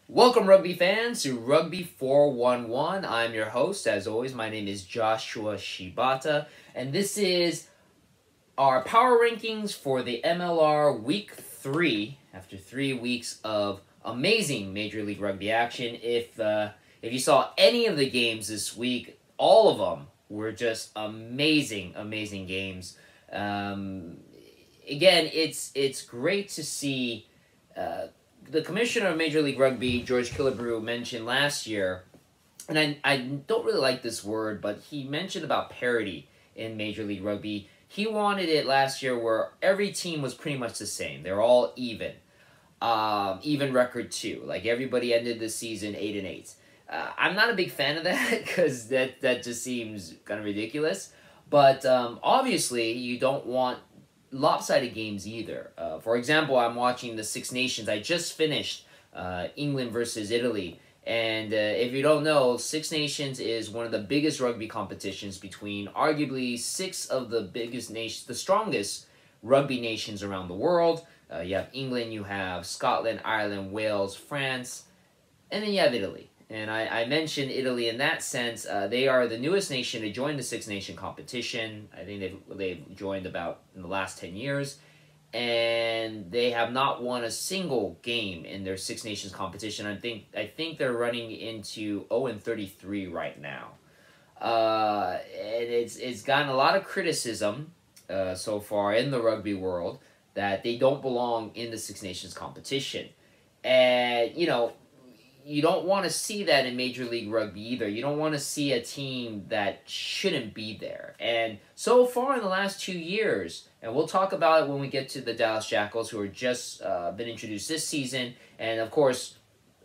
Welcome, rugby fans, to Rugby 411. I'm your host. As always, my name is Joshua Shibata, and this is our power rankings for the MLR Week 3 after 3 weeks of amazing Major League Rugby action. If you saw any of the games this week, all of them were just amazing games. Again, it's great to see. The commissioner of Major League Rugby, George Killebrew, mentioned last year, and I don't really like this word, but he mentioned about parity in Major League Rugby. He wanted it last year where every team was pretty much the same. They're all even. Even record too. Like everybody ended the season 8-8. I'm not a big fan of that because that just seems kind of ridiculous. But obviously, you don't want lopsided games either. For example, I'm watching the Six Nations. I just finished England versus Italy. And if you don't know, Six Nations is one of the biggest rugby competitions between arguably 6 of the biggest nations, the strongest rugby nations around the world. You have England, you have Scotland, Ireland, Wales, France, and then you have Italy. And I mentioned Italy in that sense. They are the newest nation to join the Six Nation competition. I think they've joined about in the last 10 years. And they have not won a single game in their Six Nations competition. I think they're running into 0-33 right now. And it's gotten a lot of criticism so far in the rugby world that they don't belong in the Six Nations competition. And, you don't want to see that in Major League Rugby either. You don't want to see a team that shouldn't be there. And so far in the last 2 years, and we'll talk about it when we get to the Dallas Shackles, who are just been introduced this season, and of course,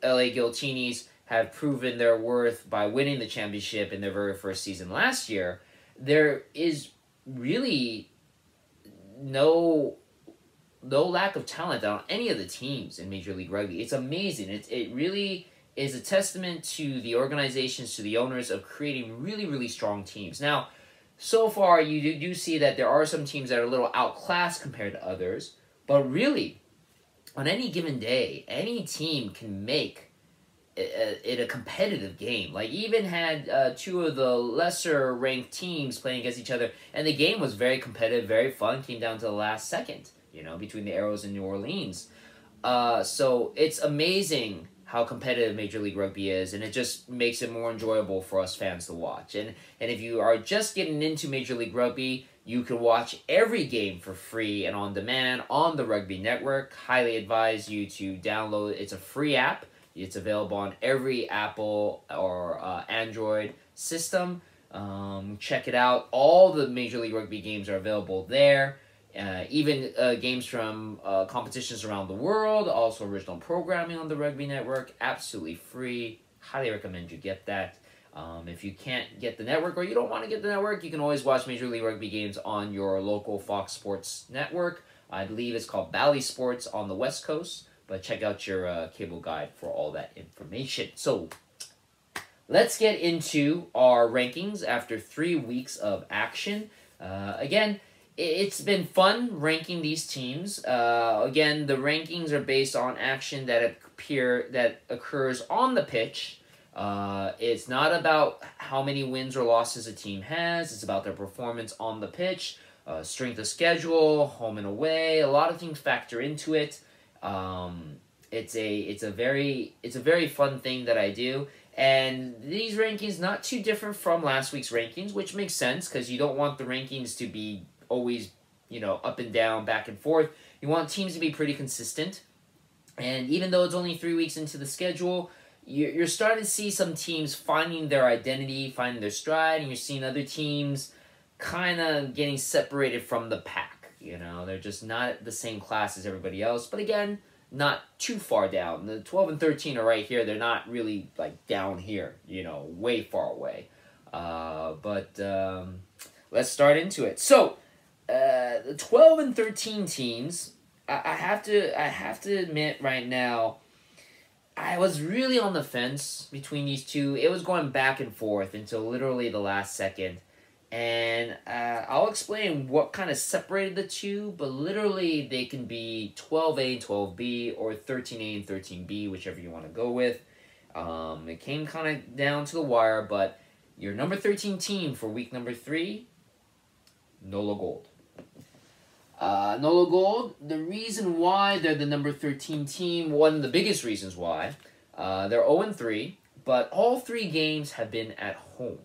LA Guillotinis have proven their worth by winning the championship in their very first season last year. There is really no lack of talent on any of the teams in Major League Rugby. It's amazing. It really is a testament to the organizations, to the owners of creating really strong teams. Now, so far, you do see that there are some teams that are a little outclassed compared to others, but really, on any given day, any team can make it a competitive game. Like, even had 2 of the lesser-ranked teams playing against each other, and the game was very competitive, very fun, came down to the last second, between the Arrows and New Orleans. So it's amazing how competitive Major League Rugby is, and it just makes it more enjoyable for us fans to watch. And if you are just getting into Major League Rugby, you can watch every game for free and on demand on the Rugby Network. Highly advise you to download. It's a free app. It's available on every Apple or Android system. Check it out. All the Major League Rugby games are available there. Even games from competitions around the world, also original programming on the Rugby Network, absolutely free. Highly recommend you get that. If you can't get the network or you don't want to get the network, you can always watch Major League Rugby games on your local Fox Sports network. I believe it's called Bally Sports on the West Coast, but check out your cable guide for all that information. So, let's get into our rankings after 3 weeks of action. Again, it's been fun ranking these teams. Again, the rankings are based on action that occurs on the pitch. It's not about how many wins or losses a team has. It's about their performance on the pitch, strength of schedule, home and away. A lot of things factor into it. It's a very fun thing that I do. And these rankings not too different from last week's rankings, which makes sense because you don't want the rankings to be always, up and down, back and forth. You want teams to be pretty consistent. And even though it's only 3 weeks into the schedule, you're starting to see some teams finding their identity, finding their stride, and you're seeing other teams kind of getting separated from the pack. They're just not the same class as everybody else. But again, not too far down. The 12 and 13 are right here. They're not really like down here, way far away. But let's start into it. So, the 12 and 13 teams, I have to admit right now, I was really on the fence between these two. It was going back and forth until literally the last second. And I'll explain what kind of separated the two, but literally they can be 12A and 12B or 13A and 13B, whichever you want to go with. It came kind of down to the wire, but your number 13 team for week number 3, Nola Gold. Nola Gold, the reason why they're the number 13 team, one of the biggest reasons why, they're 0-3, but all 3 games have been at home.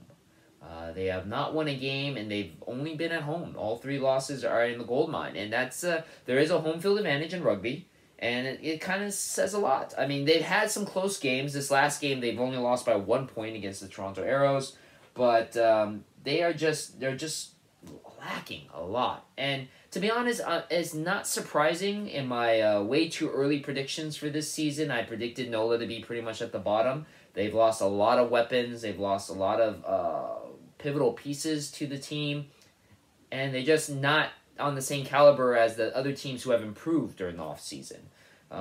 They have not won a game, and they've only been at home. All 3 losses are in the gold mine, and that's there is a home field advantage in rugby, and it kind of says a lot. I mean, they've had some close games. This last game, they've only lost by 1 point against the Toronto Arrows, but they're just lacking a lot. And to be honest, it's not surprising. In my way too early predictions for this season, I predicted Nola to be pretty much at the bottom. They've lost a lot of weapons. They've lost a lot of pivotal pieces to the team, and they're just not on the same caliber as the other teams who have improved during the offseason,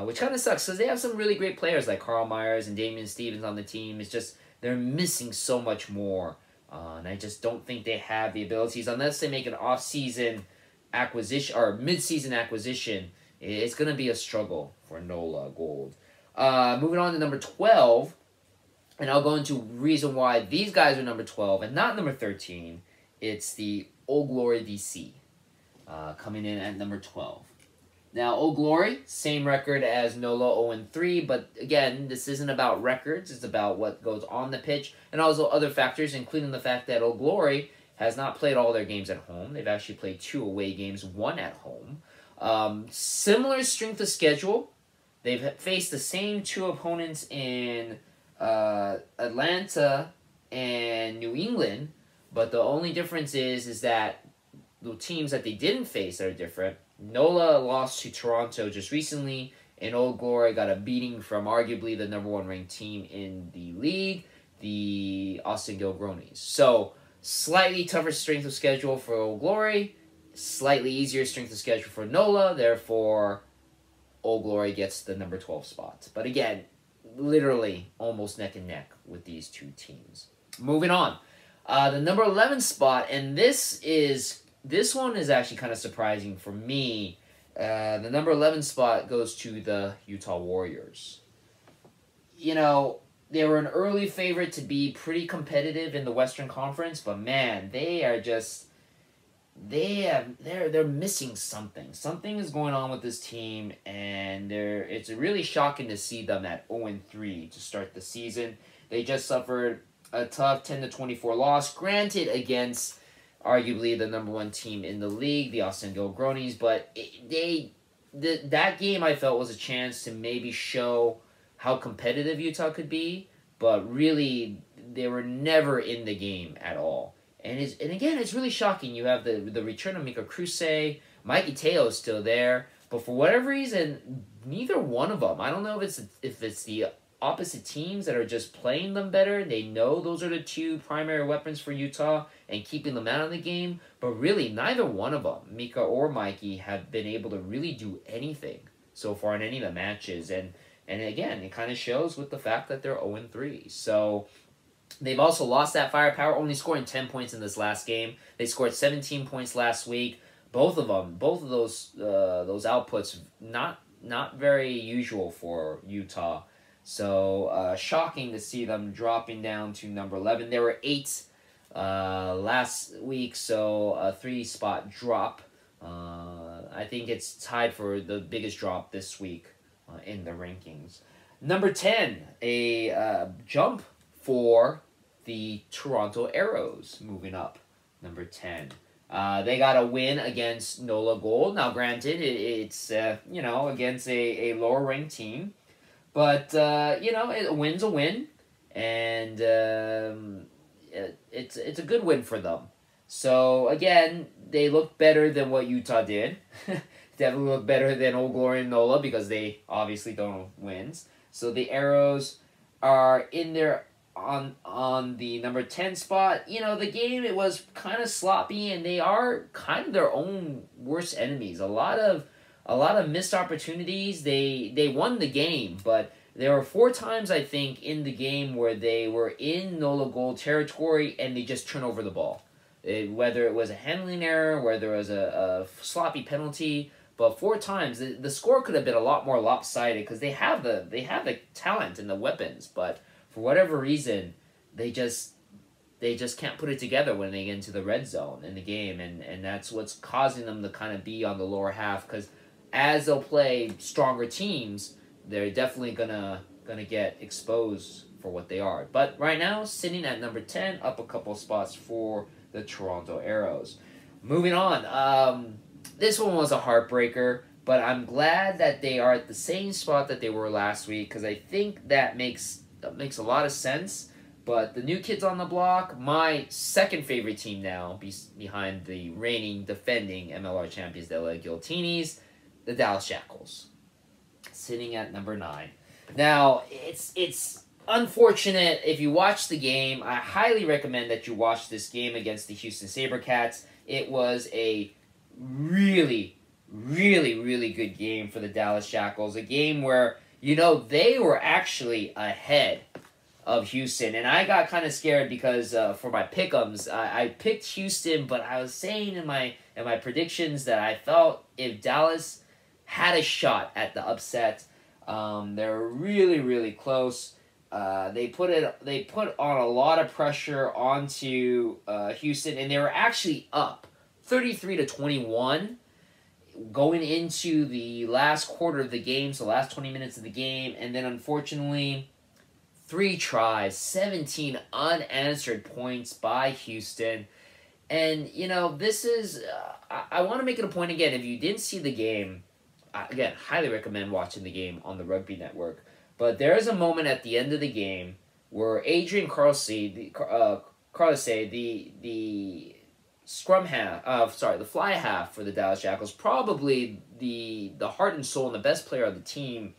which kind of sucks because they have some really great players like Carl Myers and Damian Stevens on the team. It's just they're missing so much more, and I just don't think they have the abilities unless they make an off-season acquisition or mid-season acquisition. It's going to be a struggle for Nola Gold. Moving on to number 12. And I'll go into reason why these guys are number 12 and not number 13. It's the Old Glory DC coming in at number 12. Now, Old Glory, same record as Nola, 0-3. But again, this isn't about records. It's about what goes on the pitch and also other factors, including the fact that Old Glory has not played all their games at home. They've actually played 2 away games, 1 at home. Similar strength of schedule. They've faced the same 2 opponents in Atlanta and New England, but the only difference is that the teams that they didn't face are different. Nola lost to Toronto just recently, and Old Glory got a beating from arguably the number 1 ranked team in the league, the Austin Gilgronis. So, slightly tougher strength of schedule for Old Glory, slightly easier strength of schedule for Nola, therefore Old Glory gets the number 12 spot. But again, literally almost neck and neck with these 2 teams. Moving on. The number 11 spot, and this one is actually kind of surprising for me. The number 11 spot goes to the Utah Warriors. You know, they were an early favorite to be pretty competitive in the Western Conference, but man, they are just they're missing something. Something is going on with this team, and it's really shocking to see them at 0-3 to start the season. They just suffered a tough 10-24 loss, granted against arguably the number 1 team in the league, the Austin Gilgronis, but that game I felt was a chance to maybe show how competitive Utah could be, but really they were never in the game at all. And again, it's really shocking. You have the return of Mika Kruse, Mikey Teo's still there, but for whatever reason, neither one of them. I don't know if it's the opposite teams that are just playing them better. They know those are the 2 primary weapons for Utah and keeping them out of the game, but really neither one of them, Mika or Mikey, have been able to really do anything so far in any of the matches. And again, it kind of shows with the fact that they're 0-3. So they've also lost that firepower, only scoring 10 points in this last game. They scored 17 points last week. Both of those outputs not very usual for Utah. So shocking to see them dropping down to number 11. They were 8 last week, so a 3-spot drop. I think it's tied for the biggest drop this week in the rankings. Number 10, a jump for the Toronto Arrows, moving up, number 10. They got a win against Nola Gold. Now, granted, it's against a lower-ranked team, but a win's a win, and it's a good win for them. So again, they look better than what Utah did. Definitely look better than Old Glory and Nola because they obviously don't have wins. So the Arrows are in there on the number 10 spot. You know, the game, it was kind of sloppy, and they are kind of their own worst enemies. A lot of missed opportunities. They won the game, but there were 4 times, I think, in the game where they were in Nola Gold territory and they just turn over the ball. Whether it was a handling error, whether it was a sloppy penalty, but 4 times the score could have been a lot more lopsided because they have the talent and the weapons, but for whatever reason they just can't put it together when they get into the red zone in the game, and that's what's causing them to kind of be on the lower half, because as they'll play stronger teams, they're definitely gonna get exposed for what they are. But right now, sitting at number 10, up a couple spots for the Toronto Arrows. Moving on, this one was a heartbreaker, but I'm glad that they are at the same spot that they were last week, because I think that makes a lot of sense. But the new kids on the block, my second favorite team now, behind the reigning, defending MLR champions, the LA Guillotines, the Dallas Shackles, sitting at number 9. Now, it's unfortunate. If you watch the game, I highly recommend that you watch this game against the Houston SaberCats. It was a really, really, really good game for the Dallas Shackles. A game where, they were actually ahead of Houston. And I got kind of scared because for my pick'ems, I picked Houston, but I was saying in my predictions that I felt if Dallas had a shot at the upset, they were really, really close. They put on a lot of pressure onto Houston, and they were actually up 33-21 going into the last quarter of the game, so the last 20 minutes of the game, and then unfortunately 3 tries, 17 unanswered points by Houston. And, this is, I want to make it a point again, if you didn't see the game, again, highly recommend watching the game on the Rugby Network. But there is a moment at the end of the game where Adrian Carlsey, the scrum half, the fly half for the Dallas Shackles, probably the heart and soul and the best player of the team,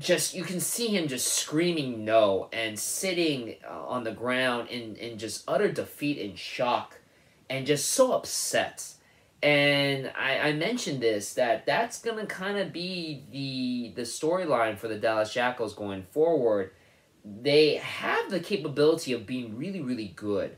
you can see him just screaming no and sitting on the ground in just utter defeat and shock and just so upset. And I mentioned that's going to kind of be the storyline for the Dallas Shackles going forward. They have the capability of being really, really good,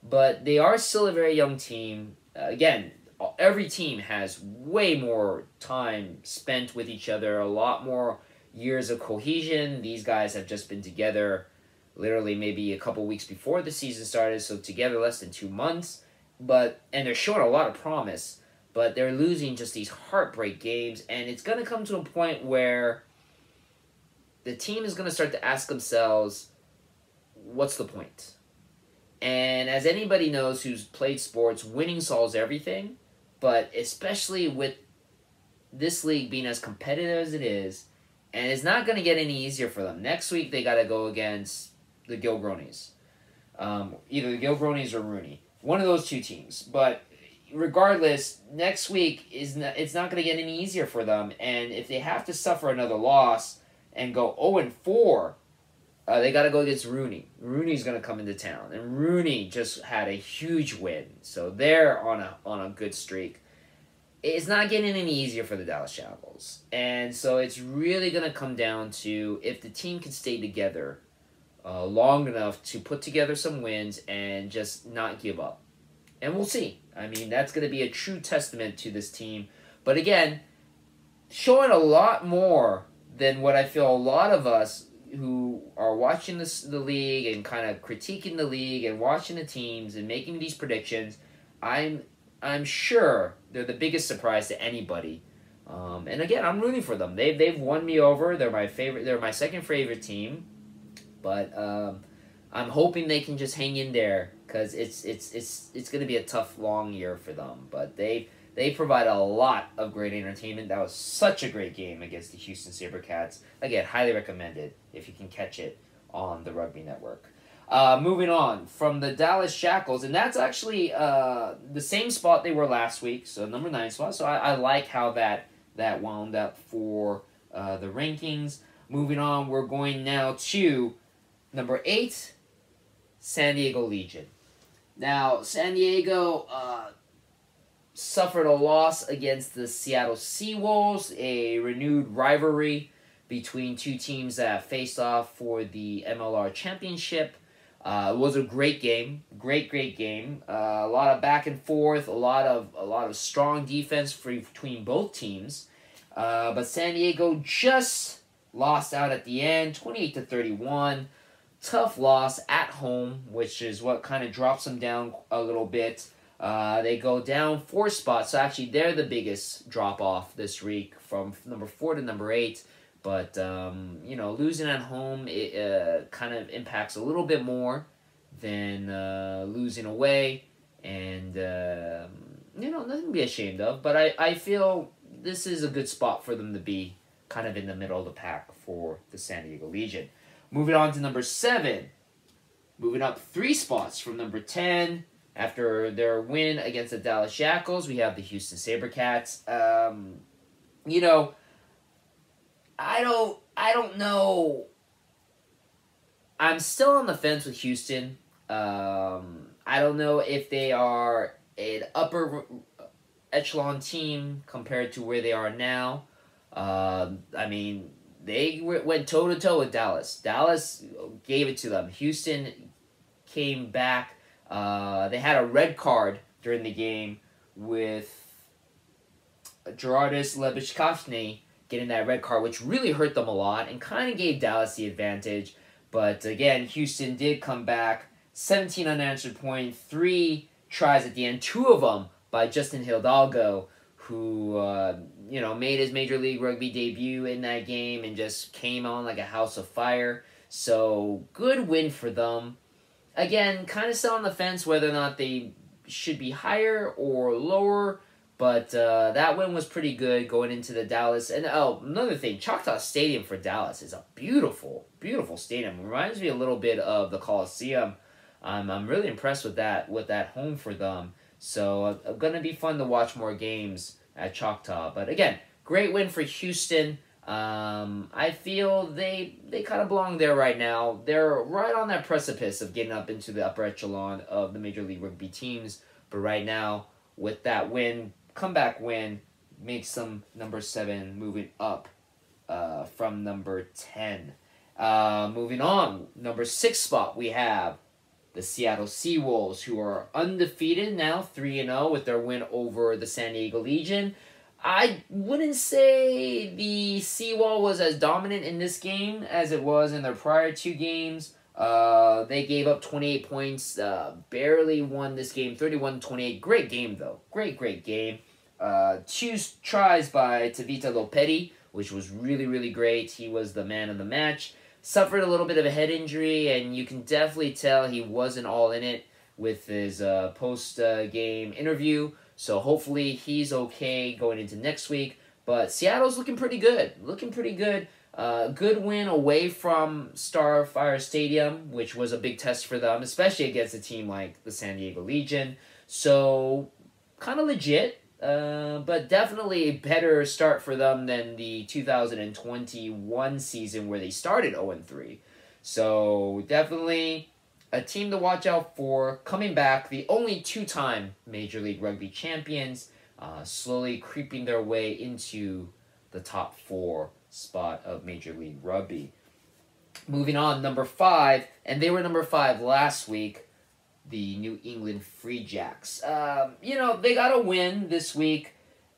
but they are still a very young team. Again, every team has way more time spent with each other, a lot more years of cohesion. These guys have just been together literally maybe a couple weeks before the season started, so together less than 2 months. And they're showing a lot of promise, but they're losing just these heartbreak games, and it's going to come to a point where the team is going to start to ask themselves, what's the point? And as anybody knows who's played sports, winning solves everything, but especially with this league being as competitive as it is, and it's not going to get any easier for them. Next week, they got to go against the Gilgronis. Either the Gilgronis or Rooney. One of those 2 teams. But regardless, next week, it's not going to get any easier for them. And if they have to suffer another loss and go 0-4, they got to go against Rooney. Rooney's going to come into town. And Rooney just had a huge win. So they're on a good streak. It's not getting any easier for the Dallas Shackles. And so it's really going to come down to if the team can stay together long enough to put together some wins and just not give up. And we'll see. I mean, that's going to be a true testament to this team. But again, showing a lot more than what I feel a lot of us who are watching the league and kind of critiquing the league and watching the teams and making these predictions, I'm sure they're the biggest surprise to anybody. And again, I'm rooting for them. They've won me over. They're my favorite. They're my second favorite team. But I'm hoping they can just hang in there, because it's going to be a tough, long year for them. But they provide a lot of great entertainment. That was such a great game against the Houston SaberCats. Again, highly recommended if you can catch it on the Rugby Network. Moving on from the Dallas Shackles, and that's actually the same spot they were last week, so number 9 spot. So I like how that wound up for the rankings. Moving on, we're going now to number 8, San Diego Legion. Now, San Diego suffered a loss against the Seattle Seawolves, a renewed rivalry between 2 teams that faced off for the MLR Championship. It was a great game, great game. A lot of back and forth, a lot of strong defense between both teams. But San Diego just lost out at the end, 28-31. Tough loss at home, which is what kind of drops them down a little bit. They go down 4 spots, so actually they're the biggest drop off this week from number 4 to number 8. But losing at home it kind of impacts a little bit more than losing away, and nothing to be ashamed of. But I feel this is a good spot for them to be, kind of in the middle of the pack for the San Diego Legion. Moving on to number 7, moving up 3 spots from number 10. After their win against the Dallas Shackles, we have the Houston SaberCats. I don't know. I'm still on the fence with Houston. I don't know if they are an upper echelon team compared to where they are now. They went toe-to-toe with Dallas. Dallas gave it to them. Houston came back. They had a red card during the game with Gerardus Lebishkovsny getting that red card, which really hurt them a lot and kind of gave Dallas the advantage. But again, Houston did come back. 17 unanswered points, 3 tries at the end, 2 of them by Justin Hidalgo, who made his Major League Rugby debut in that game and just came on like a house of fire. So good win for them. Again, kind of still on the fence whether or not they should be higher or lower. But that win was pretty good going into the Dallas. And another thing, Choctaw Stadium for Dallas is a beautiful, beautiful stadium. It reminds me a little bit of the Coliseum. I'm really impressed with that home for them. So it's going to be fun to watch more games at Choctaw. But again, great win for Houston. I feel they kind of belong there right now. They're right on that precipice of getting up into the upper echelon of the Major League Rugby teams. But right now, with that win, comeback win, makes them number 7, moving up from number 10. Moving on, number 6 spot, we have the Seattle Seawolves, who are undefeated now, 3-0 with their win over the San Diego Legion. I wouldn't say the Seawall was as dominant in this game as it was in their prior 2 games. They gave up 28 points, barely won this game, 31-28. Great game, though. Great game. 2 tries by Tavita Lopeti, which was really, really great. He was the man of the match. Suffered a little bit of a head injury, and you can definitely tell he wasn't all in it with his post-game interview. So hopefully he's okay going into next week. But Seattle's looking pretty good. Good win away from Starfire Stadium, which was a big test for them, especially against a team like the San Diego Legion. So kind of legit, but definitely a better start for them than the 2021 season where they started 0-3. So definitely a team to watch out for, coming back, the only 2-time Major League Rugby champions, slowly creeping their way into the top 4 spot of Major League Rugby. Moving on, number 5, and they were number 5 last week, the New England Free Jacks. They got a win this week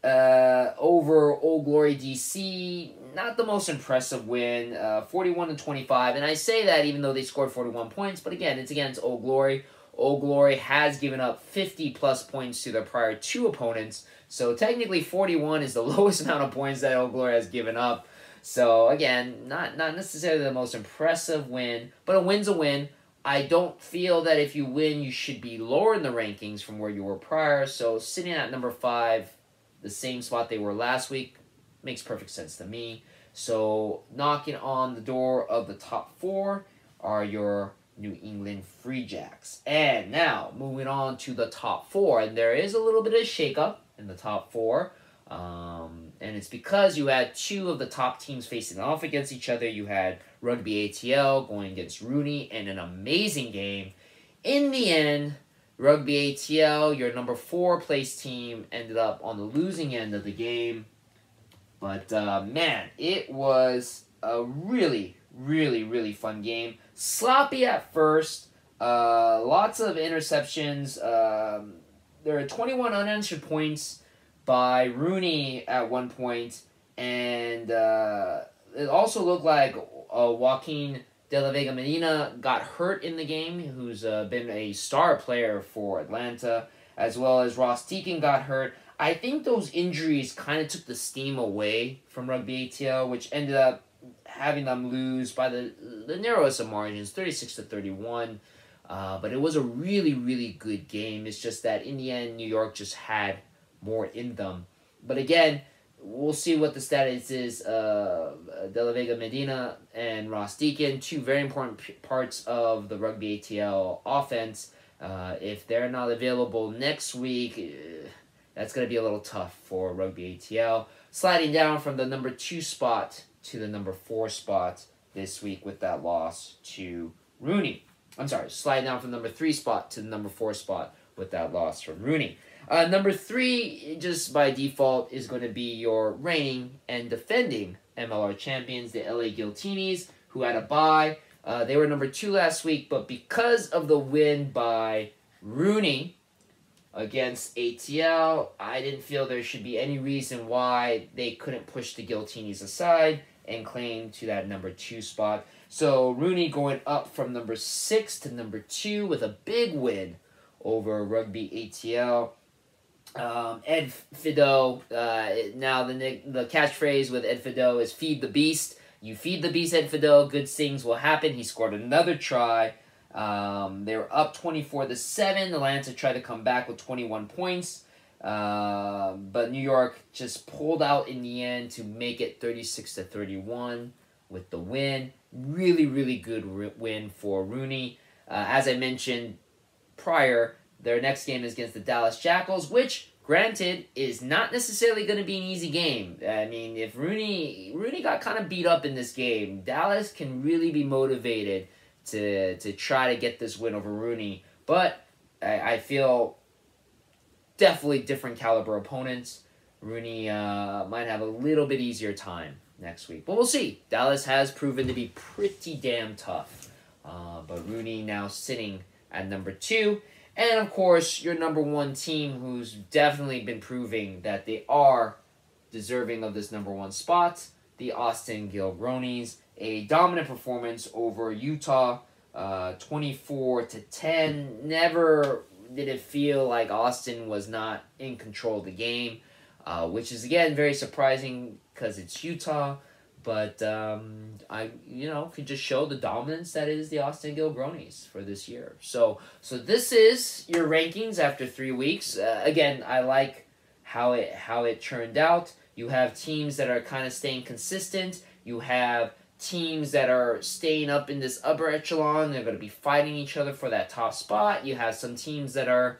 over Old Glory DC. Not the most impressive win, 41-25. And I say that even though they scored 41 points, but again, it's against Old Glory. Old Glory has given up 50-plus points to their prior 2 opponents. So technically 41 is the lowest amount of points that Old Glory has given up. So again, not necessarily the most impressive win, but a win's a win. I don't feel that if you win, you should be lower in the rankings from where you were prior. So sitting at number 5, the same spot they were last week, makes perfect sense to me. So knocking on the door of the top 4 are your New England Free Jacks. And now, moving on to the top 4. And there is a little bit of shakeup in the top 4. And it's because you had 2 of the top teams facing off against each other. You had Rugby ATL going against Rooney in an amazing game. In the end, Rugby ATL, your number 4 place team, ended up on the losing end of the game. But, man, it was a really, really, really fun game. Sloppy at first, Lots of interceptions. There are 21 unanswered points by Rooney at one point, and it also looked like Joaquin De La Vega Medina got hurt in the game, who's been a star player for Atlanta, as well as Ross Deacon got hurt. I think those injuries kind of took the steam away from Rugby ATL, which ended up having them lose by the narrowest of margins, 36-31. But it was a really, really good game. It's just that in the end, New York just had more in them. But again, we'll see what the status is. De La Vega Medina and Ross Deacon, two very important parts of the Rugby ATL offense. If they're not available next week, that's going to be a little tough for Rugby ATL. Sliding down from the number 2 spot to the number 4 spot this week with that loss to Rooney. I'm sorry, slide down from number 3 spot to the number 4 spot with that loss from Rooney. Number 3, just by default, is going to be your reigning and defending MLR champions, the LA Guiltinis, who had a bye. They were number 2 last week, but because of the win by Rooney against ATL, I didn't feel there should be any reason why they couldn't push the Guiltinis aside and claim to that number 2 spot. So Rooney going up from number 6 to number 2 with a big win over Rugby ATL. Ed Fido, now the catchphrase with Ed Fido is "Feed the Beast." You feed the beast, Ed Fido, good things will happen. He scored another try. They were up 24-7. Atlanta tried to come back with 21 points. But New York just pulled out in the end to make it 36-31 with the win. Really, really good win for Rooney. As I mentioned prior, their next game is against the Dallas Shackles, which, granted, is not necessarily going to be an easy game. I mean, if Rooney got kind of beat up in this game, Dallas can really be motivated to try to get this win over Rooney. But I feel definitely different caliber opponents. Rooney might have a little bit easier time next week. But we'll see. Dallas has proven to be pretty damn tough. But Rooney now sitting at number 2. And, of course, your number 1 team who's definitely been proving that they are deserving of this number 1 spot, the Austin Gilgronis. A dominant performance over Utah, 24-10. Never did it feel like Austin was not in control of the game, which is, again, very surprising because it's Utah. But I could just show the dominance that is the Austin Gilgronis for this year. So this is your rankings after 3 weeks. Again, I like how it turned out. You have teams that are kind of staying consistent. You have teams that are staying up in this upper echelon. They're going to be fighting each other for that top spot. You have some teams that are,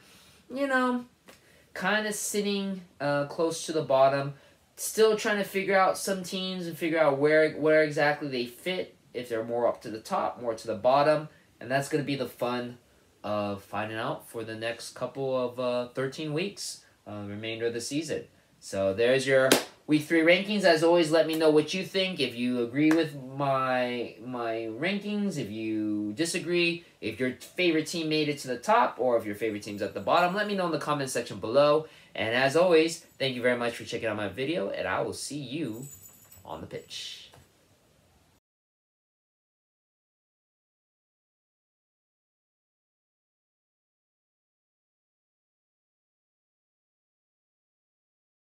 kind of sitting close to the bottom. Still trying to figure out some teams and figure out where exactly they fit, if they're more up to the top, more to the bottom. And that's going to be the fun of finding out for the next couple of 13 weeks, remainder of the season. So there's your Week 3 rankings. As always, let me know what you think. If you agree with my rankings, if you disagree, if your favorite team made it to the top, or if your favorite team's at the bottom, let me know in the comment section below. And as always, thank you very much for checking out my video, and I will see you on the pitch.